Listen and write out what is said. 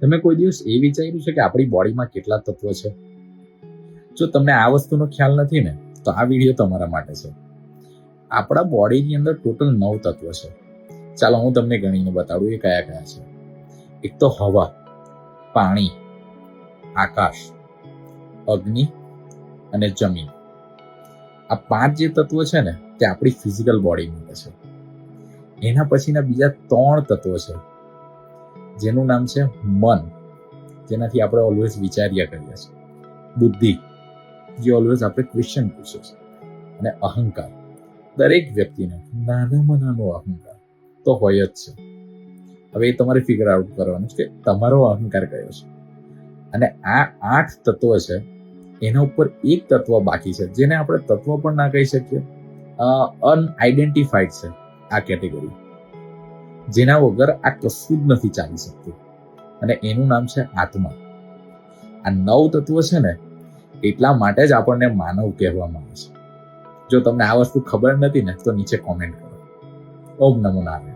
તમે કોઈ દિવસ એ વિચાર્યું છે કે આપણી બોડીમાં કેટલા તત્વો છે? જો તમને આ વસ્તુનો ખ્યાલ નથી ને, તો આ વિડીયો તમારા માટે છે. આપણા બોડીની અંદર ટોટલ 9 તત્વો છે. ચાલો હું તમને ગણીને બતાડું એ કયા કયા છે. એક તો હવા, પાણી, આકાશ, અગ્નિ અને જમીન. આ 5 જે તત્વો છે ને, તે આપણી ફિઝિકલ બોડી માટે છે. એના પછીના બીજા 3 તત્વો છે, જેનું નામ છે મન, જેનાથી આપણે ઓલવેઝ વિચાર્યા કરીએ છીએ, બુદ્ધિ, જે ઓલવેઝ આપણે ક્વેશ્ચન પૂછે છે, અને અહંકાર. દરેક વ્યક્તિને નાનામાં નાનો અહંકાર તો હોય જ છે. હવે એ તમારે ફિગર આઉટ કરવાનું છે કે તમારો અહંકાર કયો છે. અને આ 8 તત્વો છે, એના ઉપર એક તત્વ બાકી છે, જેને આપણે તત્વ પણ ના કહી શકીએ, અનઆઇડેન્ટિફાઈડ છે આ કેટેગરી, જેના વગર આ કશું જ નથી ચાલી શકતું, અને એનું નામ છે આત્મા. આ 9 તત્વો છે ને, એટલા માટે જ આપણને માનવ કહેવામાં આવે છે. જો તમને આ વસ્તુ ખબર નથી ને, તો નીચે કોમેન્ટ કરો. ઓમ નમો નારાયણ.